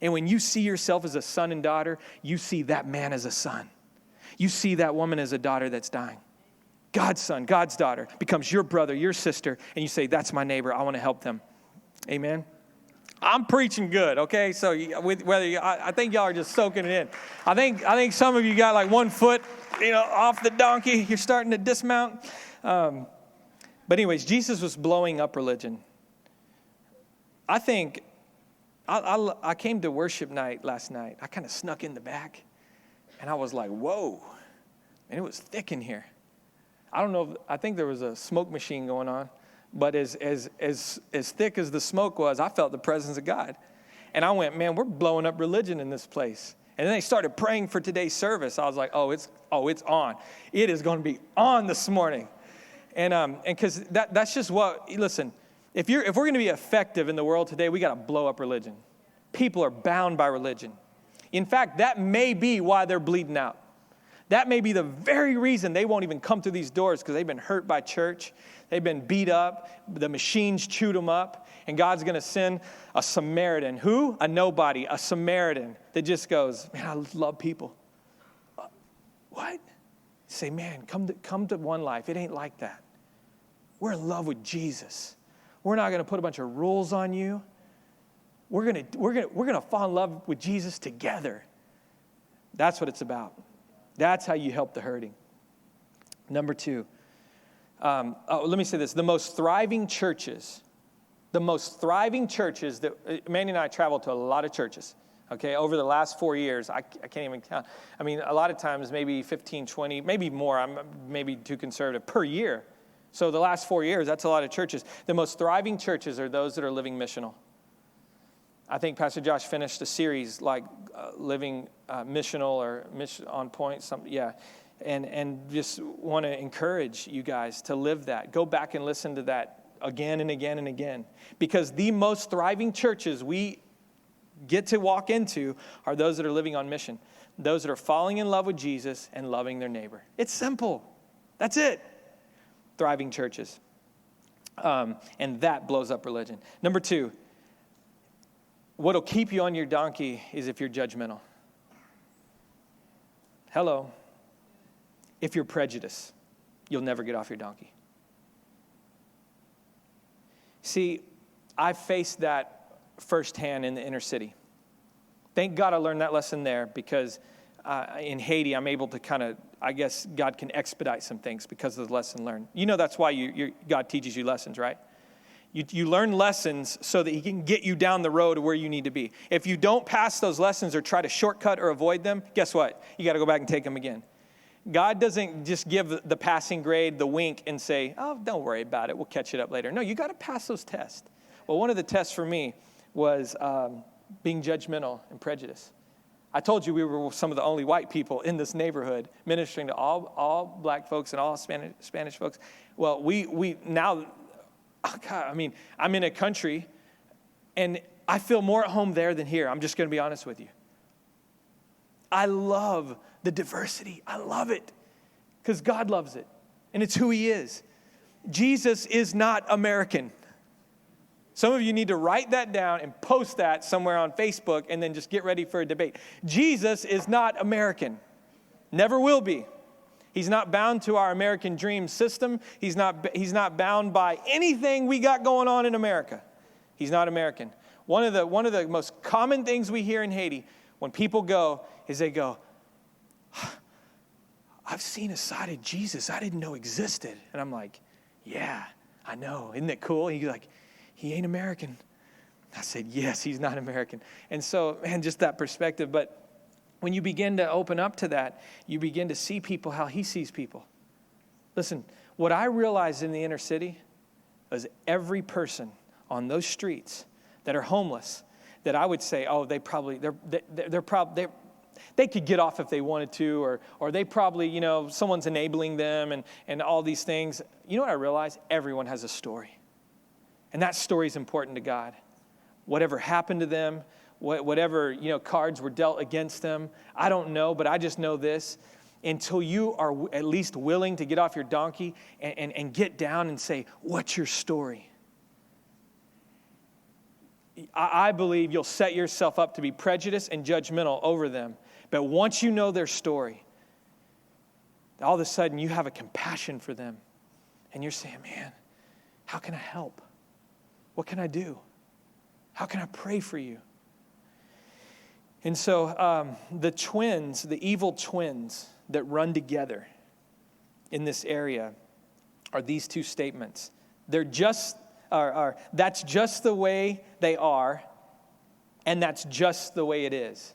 And when you see yourself as a son and daughter, you see that man as a son. You see that woman as a daughter that's dying. God's son, God's daughter becomes your brother, your sister, and you say, that's my neighbor. I want to help them. Amen. I'm preaching good, okay? So I think y'all are just soaking it in. I think some of you got like 1 foot, off the donkey. You're starting to dismount. But anyways, Jesus was blowing up religion. I think I came to worship night last night. I kind of snuck in the back, and I was like, whoa, and it was thick in here. I don't know. I think there was a smoke machine going on. But as thick as the smoke was, I felt the presence of God. And I went, man, we're blowing up religion in this place. And then they started praying for today's service. I was like, it's on. It is going to be on this morning. And because that's just listen, if we're going to be effective in the world today, we got to blow up religion. People are bound by religion. In fact, that may be why they're bleeding out. That may be the very reason they won't even come through these doors, because they've been hurt by church. They've been beat up. The machines chewed them up. And God's going to send a Samaritan. Who? A nobody. A Samaritan that just goes, man, I love people. What? Say, man, come to One Life. It ain't like that. We're in love with Jesus. We're not going to put a bunch of rules on you. We're going to fall in love with Jesus together. That's what it's about. That's how you help the hurting. Number 2. Let me say this. The most thriving churches that Mandy and I traveled to a lot of churches, okay, over the last 4 years. I can't even count. I mean, a lot of times maybe 15, 20, maybe more. I'm maybe too conservative per year. So the last 4 years, that's a lot of churches. The most thriving churches are those that are living missional. I think Pastor Josh finished a series like living missional or mission on point. And just want to encourage you guys to live that. Go back and listen to that again and again and again. Because the most thriving churches we get to walk into are those that are living on mission. Those that are falling in love with Jesus and loving their neighbor. It's simple. That's it. Thriving churches. And that blows up religion. Number 2, what'll keep you on your donkey is if you're judgmental. Hello. If you're prejudiced, you'll never get off your donkey. See, I faced that firsthand in the inner city. Thank God I learned that lesson there, because in Haiti, I'm able to I guess God can expedite some things because of the lesson learned. That's why God teaches you lessons, right? You learn lessons so that he can get you down the road to where you need to be. If you don't pass those lessons or try to shortcut or avoid them, guess what? You got to go back and take them again. God doesn't just give the passing grade, the wink, and say, oh, don't worry about it. We'll catch it up later. No, you got to pass those tests. Well, one of the tests for me was being judgmental and prejudiced. I told you we were some of the only white people in this neighborhood ministering to all black folks and all Spanish folks. Well, we now, God, I mean, I'm in a country, and I feel more at home there than here. I'm just going to be honest with you. I love the diversity. I love it because God loves it, and it's who he is. Jesus is not American. Some of you need to write that down and post that somewhere on Facebook and then just get ready for a debate. Jesus is not American. Never will be. He's not bound to our American dream system. He's not bound by anything we got going on in America. He's not American. One of the most common things we hear in Haiti when people go is they go, I've seen a side of Jesus I didn't know existed. And I'm like, yeah, I know. Isn't it cool? And he's like, he ain't American. I said, yes, he's not American. And so, man, just that perspective. But when you begin to open up to that, you begin to see people how he sees people. Listen, what I realized in the inner city is every person on those streets that are homeless, that I would say, oh, they could get off if they wanted to, or they probably, someone's enabling them and all these things. You know what I realized? Everyone has a story. And that story is important to God. whatever happened to them, whatever, cards were dealt against them. I don't know, but I just know this. Until you are at least willing to get off your donkey and get down and say, what's your story? I believe you'll set yourself up to be prejudiced and judgmental over them. But once you know their story, all of a sudden you have a compassion for them. And you're saying, man, how can I help? What can I do? How can I pray for you? And so the evil twins that run together in this area are these two statements. They're just, that's just the way they are, and that's just the way it is.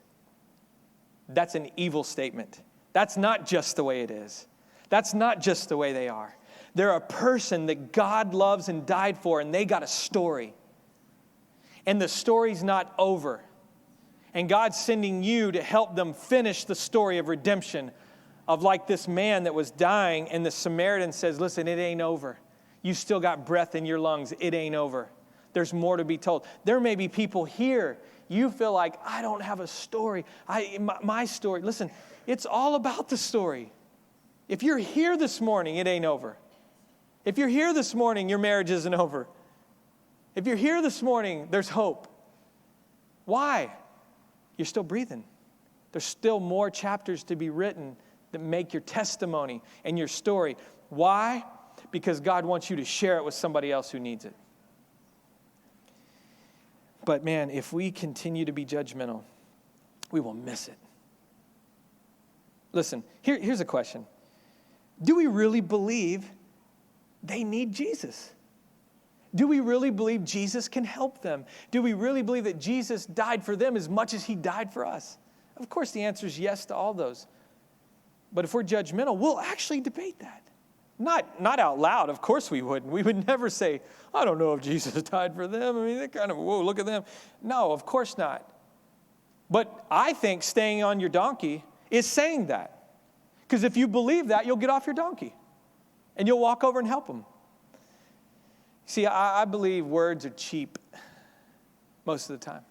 That's an evil statement. That's not just the way it is. That's not just the way they are. They're a person that God loves and died for, and they got a story. And the story's not over. And God's sending you to help them finish the story of redemption, of like this man that was dying, and the Samaritan says, listen, it ain't over. You still got breath in your lungs. It ain't over. There's more to be told. There may be people here, you feel like, I don't have a story. My story. Listen, it's all about the story. If you're here this morning, it ain't over. If you're here this morning, your marriage isn't over. If you're here this morning, there's hope. Why? You're still breathing. There's still more chapters to be written that make your testimony and your story. Why? Because God wants you to share it with somebody else who needs it. But man, if we continue to be judgmental, we will miss it. Listen, here's a question. Do we really believe they need Jesus? Do we really believe Jesus can help them? Do we really believe that Jesus died for them as much as he died for us? Of course, the answer is yes to all those. But if we're judgmental, we'll actually debate that. Not out loud. Of course we wouldn't. We would never say, I don't know if Jesus died for them. I mean, they're kind of, whoa, look at them. No, of course not. But I think staying on your donkey is saying that. Because if you believe that, you'll get off your donkey. And you'll walk over and help them. See, I believe words are cheap most of the time.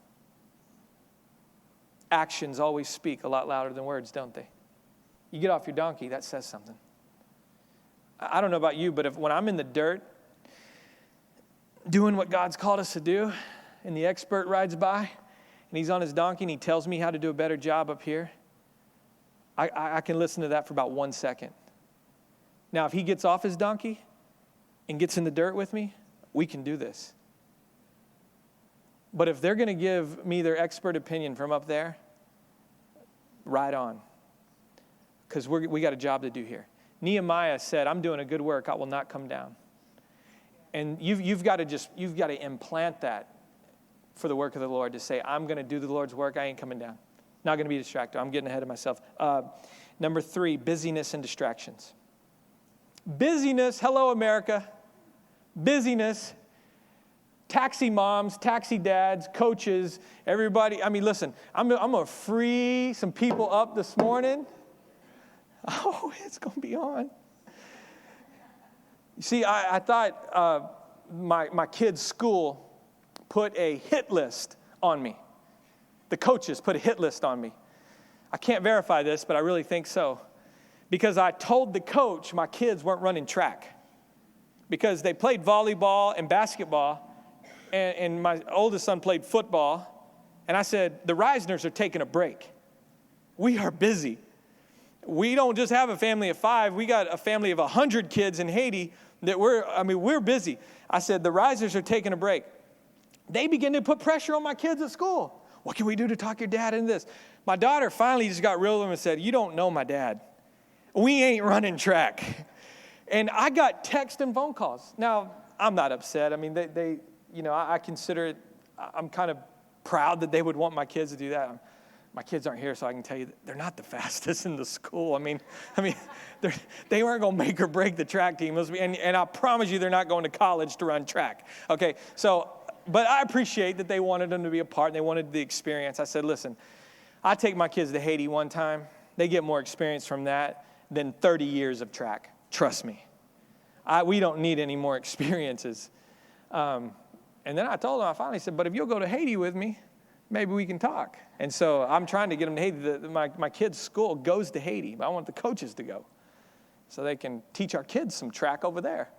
Actions always speak a lot louder than words, don't they? You get off your donkey, that says something. I don't know about you, but when I'm in the dirt, doing what God's called us to do, and the expert rides by, and he's on his donkey, and he tells me how to do a better job up here, I can listen to that for about 1 second. Now, if he gets off his donkey and gets in the dirt with me, we can do this. But if they're going to give me their expert opinion from up there, ride on. Because we got a job to do here. Nehemiah said, I'm doing a good work. I will not come down. And you've got to implant that for the work of the Lord, to say, I'm going to do the Lord's work. I ain't coming down. Not going to be distracted. I'm getting ahead of myself. Number 3, busyness and distractions. Busyness. Hello, America. Busyness. Taxi moms, taxi dads, coaches, everybody. I mean, listen, I'm going to free some people up this morning. Oh, it's going to be on. You see, I thought my kids' school put a hit list on me. The coaches put a hit list on me. I can't verify this, but I really think so. Because I told the coach my kids weren't running track. Because they played volleyball and basketball, and my oldest son played football. And I said, the Reiszners are taking a break. We are busy. We don't just have a family of 5. We got a family of 100 kids in Haiti that we're busy. I said, the Reiszners are taking a break. They begin to put pressure on my kids at school. What can we do to talk your dad into this? My daughter finally just got real with him and said, you don't know my dad. We ain't running track. And I got text and phone calls. Now, I'm not upset. I mean, they I consider it, I'm kind of proud that they would want my kids to do that. My kids aren't here, so I can tell you they're not the fastest in the school. I mean, they weren't going to make or break the track team. And I promise you they're not going to college to run track. Okay, so, but I appreciate that they wanted them to be a part and they wanted the experience. I said, listen, I take my kids to Haiti one time. They get more experience from that than 30 years of track. Trust me. We don't need any more experiences. And then I told him, I finally said, but if you'll go to Haiti with me, maybe we can talk. And so I'm trying to get them to Haiti. My kids' school goes to Haiti, but I want the coaches to go so they can teach our kids some track over there.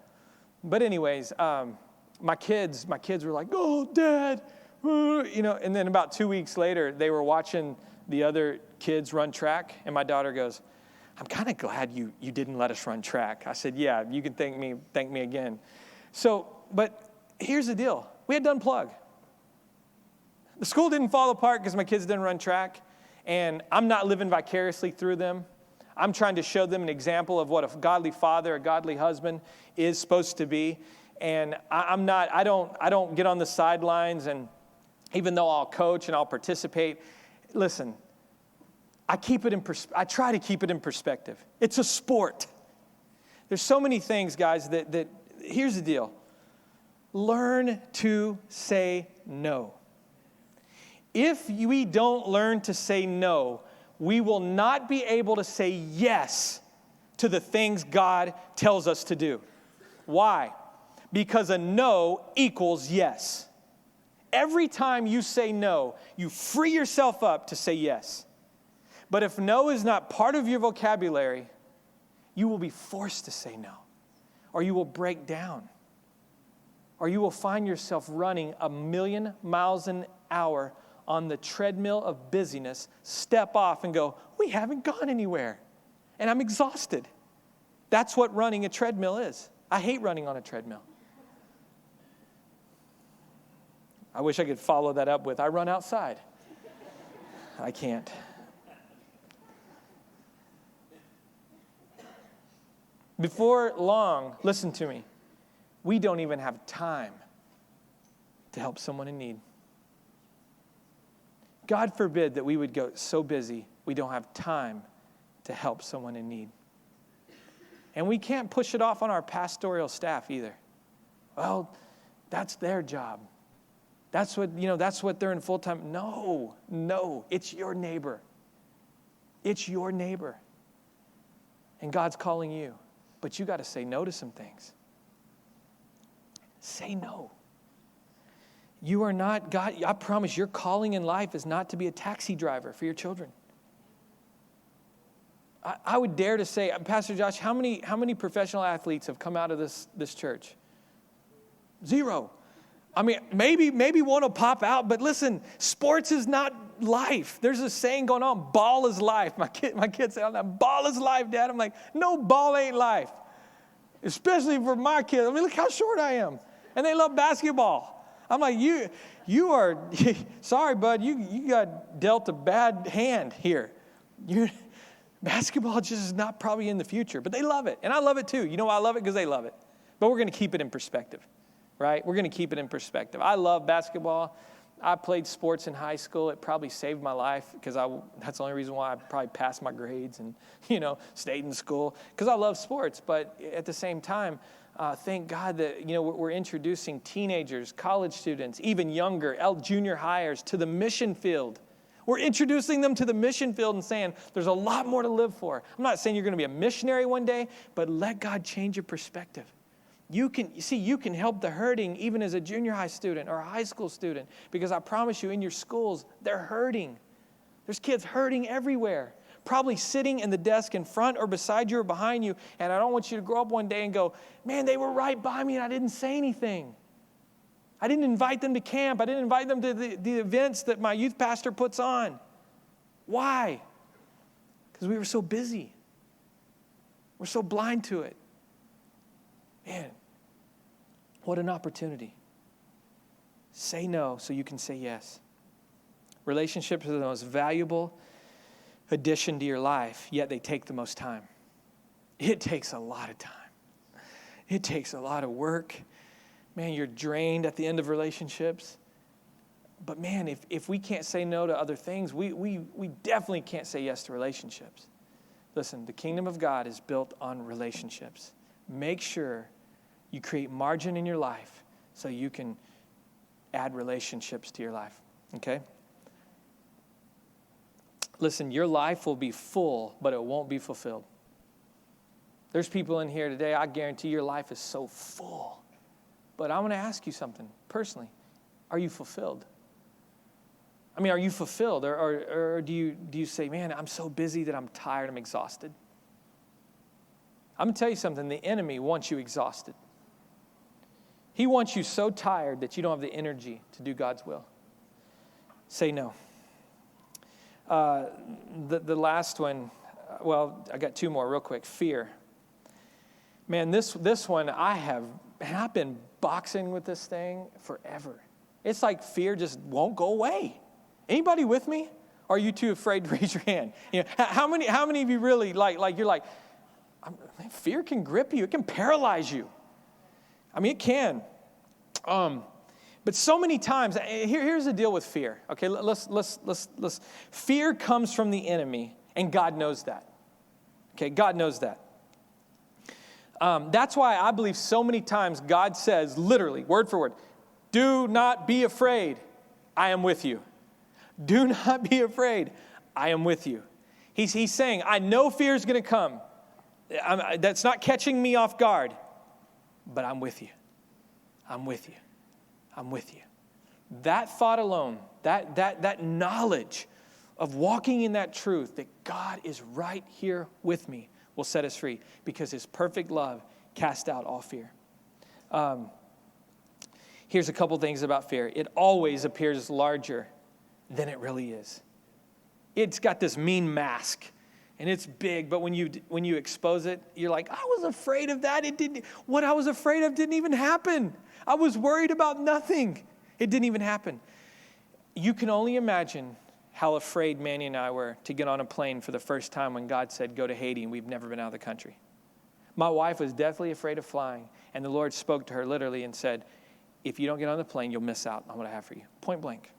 But anyways, my kids were like, oh, Dad, and then about 2 weeks later, they were watching the other kids run track, and my daughter goes, I'm kind of glad you didn't let us run track. I said, yeah, you can thank me again. So, but here's the deal. We had to unplug. The school didn't fall apart because my kids didn't run track, and I'm not living vicariously through them. I'm trying to show them an example of what a godly father, a godly husband is supposed to be. And I don't get on the sidelines, and even though I'll coach and I'll participate, listen, I try to keep it in perspective. It's a sport. There's so many things, guys, that here's the deal. Learn to say no. If we don't learn to say no, we will not be able to say yes to the things God tells us to do. Why? Because a no equals yes. Every time you say no, you free yourself up to say yes. But if no is not part of your vocabulary, you will be forced to say no, or you will break down, or you will find yourself running 1,000,000 miles an hour on the treadmill of busyness, step off and go, we haven't gone anywhere, and I'm exhausted. That's what running a treadmill is. I hate running on a treadmill. I wish I could follow that up with, I run outside. I can't. Before long, listen to me, we don't even have time to help someone in need. God forbid that we would go so busy we don't have time to help someone in need. And we can't push it off on our pastoral staff either. Well, that's their job. That's what they're in full time. No, it's your neighbor. It's your neighbor. And God's calling you. But you got to say no to some things. Say no. You are not, God, I promise your calling in life is not to be a taxi driver for your children. I would dare to say, Pastor Josh, how many professional athletes have come out of this church? 0. I mean, maybe one will pop out, but listen, sports is not life. There's a saying going on, ball is life. My kids say, ball is life, Dad. I'm like, no, ball ain't life. Especially for my kids. I mean, look how short I am. And they love basketball. I'm like, you are, sorry, bud, you got dealt a bad hand here. Basketball just is not probably in the future, but they love it. And I love it too. You know why I love it? Because they love it. But we're going to keep it in perspective, right? We're going to keep it in perspective. I love basketball. I played sports in high school. It probably saved my life because that's the only reason why I probably passed my grades and, stayed in school because I love sports. But at the same time, thank God that, we're introducing teenagers, college students, even younger, junior hires to the mission field. We're introducing them to the mission field and saying there's a lot more to live for. I'm not saying you're going to be a missionary one day, but let God change your perspective. You can help the hurting even as a junior high student or a high school student because I promise you in your schools, they're hurting. There's kids hurting everywhere, probably sitting in the desk in front or beside you or behind you, and I don't want you to grow up one day and go, man, they were right by me and I didn't say anything. I didn't invite them to camp. I didn't invite them to the events that my youth pastor puts on. Why? Because we were so busy. We're so blind to it. Man, what an opportunity. Say no so you can say yes. Relationships are the most valuable addition to your life, yet they take the most time. It takes a lot of time. It takes a lot of work. Man, you're drained at the end of relationships. But man, if we can't say no to other things, we definitely can't say yes to relationships. Listen, the kingdom of God is built on relationships. Make sure you create margin in your life so you can add relationships to your life, okay? Listen, your life will be full, but it won't be fulfilled. There's people in here today, I guarantee your life is so full. But I want to ask you something personally. Are you fulfilled? I mean, are you fulfilled? Or do you say, man, I'm so busy that I'm tired, I'm exhausted? I'm going to tell you something. The enemy wants you exhausted. He wants you so tired that you don't have the energy to do God's will. Say no. The last one, well, I got two more real quick. Fear. Man, this one, I've been boxing with this thing forever. It's like fear just won't go away. Anybody with me? Or are you too afraid to raise your hand? You know, how many of you really like you're like, fear can grip you. It can paralyze you. I mean, it can. But so many times, here's the deal with fear. Okay, let's. Fear comes from the enemy, and God knows that. Okay, God knows that. That's why I believe so many times God says, literally, word for word, do not be afraid. I am with you. Do not be afraid. I am with you. He's saying, I know fear is going to come. That's not catching me off guard, but I'm with you. I'm with you. I'm with you. That thought alone, that knowledge of walking in that truth that God is right here with me will set us free because his perfect love casts out all fear. Here's a couple things about fear. It always appears larger than it really is. It's got this mean mask. And it's big, but when you expose it, you're like, I was afraid of that. What I was afraid of didn't even happen. I was worried about nothing. It didn't even happen. You can only imagine how afraid Manny and I were to get on a plane for the first time when God said, go to Haiti, and we've never been out of the country. My wife was deathly afraid of flying, and the Lord spoke to her literally and said, if you don't get on the plane, you'll miss out on what I have for you. Point blank.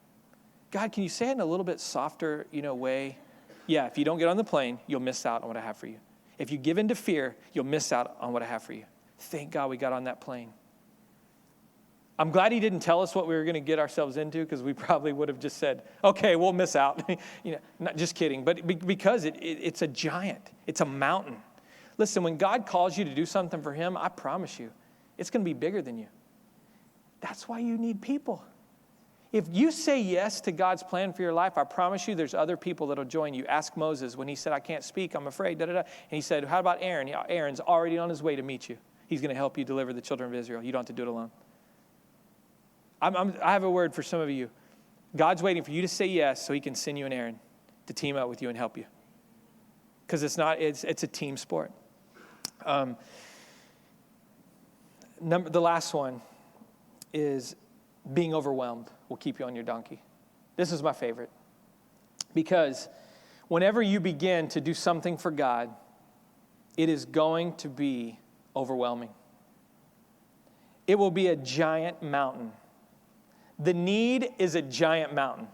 God, can you say it in a little bit softer, way? Yeah, if you don't get on the plane, you'll miss out on what I have for you. If you give in to fear, you'll miss out on what I have for you. Thank God we got on that plane. I'm glad he didn't tell us what we were going to get ourselves into because we probably would have just said, okay, we'll miss out. Not just kidding, but because it's a giant. It's a mountain. Listen, when God calls you to do something for him, I promise you, it's going to be bigger than you. That's why you need people. If you say yes to God's plan for your life, I promise you there's other people that will join you. Ask Moses when he said, I can't speak, I'm afraid, And he said, how about Aaron? Yeah, Aaron's already on his way to meet you. He's going to help you deliver the children of Israel. You don't have to do it alone. I have a word for some of you. God's waiting for you to say yes so he can send you an Aaron to team up with you and help you. Because it's a team sport. The last one is being overwhelmed will keep you on your donkey. This is my favorite. Because whenever you begin to do something for God, it is going to be overwhelming. It will be a giant mountain. The need is a giant mountain.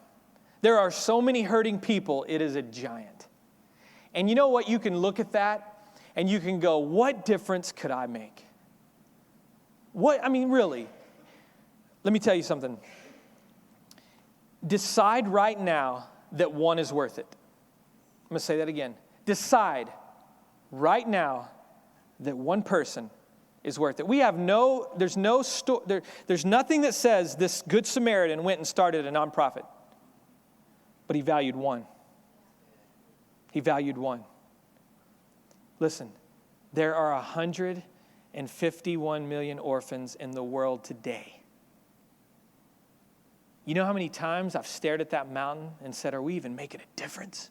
There are so many hurting people, it is a giant. And you know what? You can look at that and you can go, what difference could I make? Really. Let me tell you something. Decide right now that one is worth it. I'm going to say that again. Decide right now that one person is worth it. There's nothing that says this Good Samaritan went and started a nonprofit. But he valued one. He valued one. Listen, there are 151 million orphans in the world today. You know how many times I've stared at that mountain and said, are we even making a difference?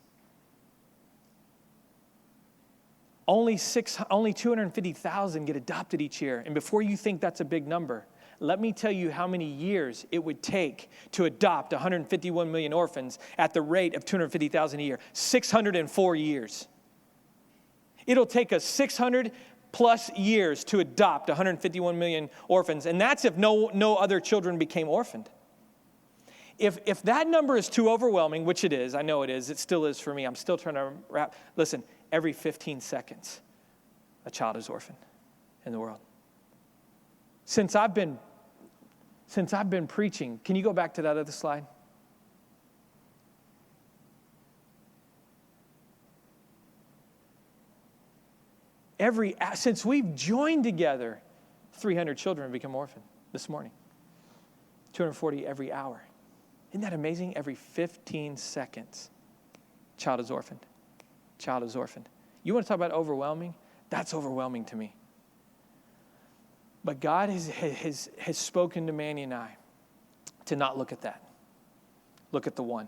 Only 250,000 get adopted each year. And before you think that's a big number, let me tell you how many years it would take to adopt 151 million orphans at the rate of 250,000 a year. 604 years. It'll take us 600 plus years to adopt 151 million orphans. And that's if no other children became orphaned. If that number is too overwhelming, which it is, I know it is, it still is for me. I'm still trying to listen, every 15 seconds, a child is orphaned in the world. Since I've been preaching, can you go back to that other slide? Since we've joined together, 300 children have become orphaned this morning. 240 every hour. Isn't that amazing? Every 15 seconds, child is orphaned. Child is orphaned. You want to talk about overwhelming? That's overwhelming to me. But God has spoken to Manny and I to not look at that. Look at the one.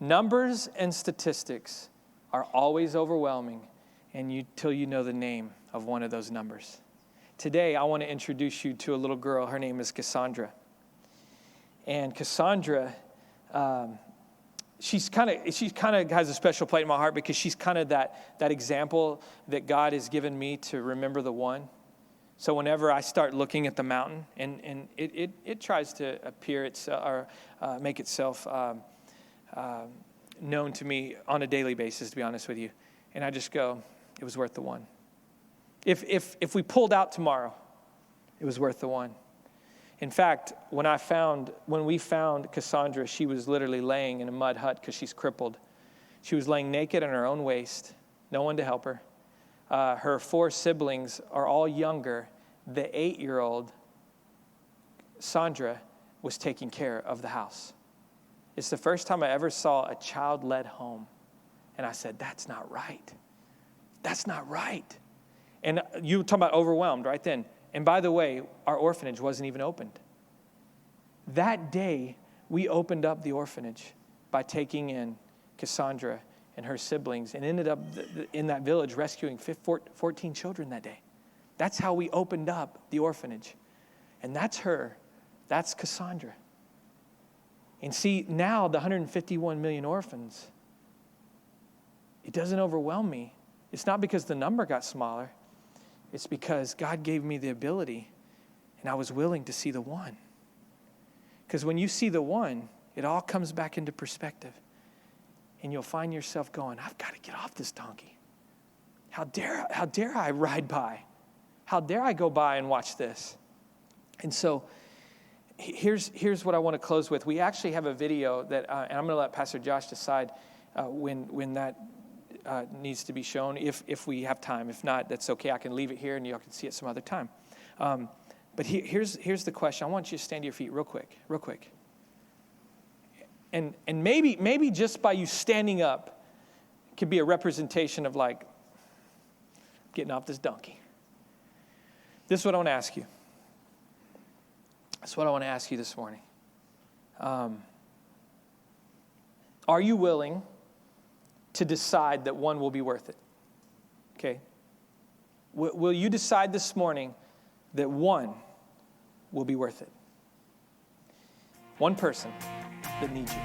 Numbers and statistics are always overwhelming until you know the name of one of those numbers. Today, I want to introduce you to a little girl. Her name is Cassandra. And Cassandra, she's kind of has a special place in my heart because she's kind of that example that God has given me to remember the one. So whenever I start looking at the mountain, and it tries to appear or make itself known to me on a daily basis, to be honest with you, and I just go, it was worth the one. If we pulled out tomorrow, it was worth the one. In fact, when we found Cassandra, she was literally laying in a mud hut because she's crippled. She was laying naked in her own waist, no one to help her. Her 4 siblings are all younger. The 8-year-old, Sandra, was taking care of the house. It's the first time I ever saw a child led home. And I said, that's not right. That's not right. And you were talking about overwhelmed right then. And by the way, our orphanage wasn't even opened. That day, we opened up the orphanage by taking in Cassandra and her siblings and ended up in that village rescuing 14 children that day. That's how we opened up the orphanage. And that's her. That's Cassandra. And see, now the 151 million orphans, it doesn't overwhelm me. It's not because the number got smaller. It's because God gave me the ability and I was willing to see the one. Because when you see the one, it all comes back into perspective. And you'll find yourself going, I've got to get off this donkey. How dare I ride by? How dare I go by and watch this? And so here's what I want to close with. We actually have a video that, and I'm going to let Pastor Josh decide when that needs to be shown, if we have time. If not, that's okay. I can leave it here and y'all can see it some other time. But here's the question. I want you to stand to your feet real quick. And maybe just by you standing up could be a representation of like getting off this donkey. This is what I want to ask you. That's what I want to ask you this morning. Are you willing to decide that one will be worth it? Okay. Will you decide this morning that one will be worth it? One person that needs you.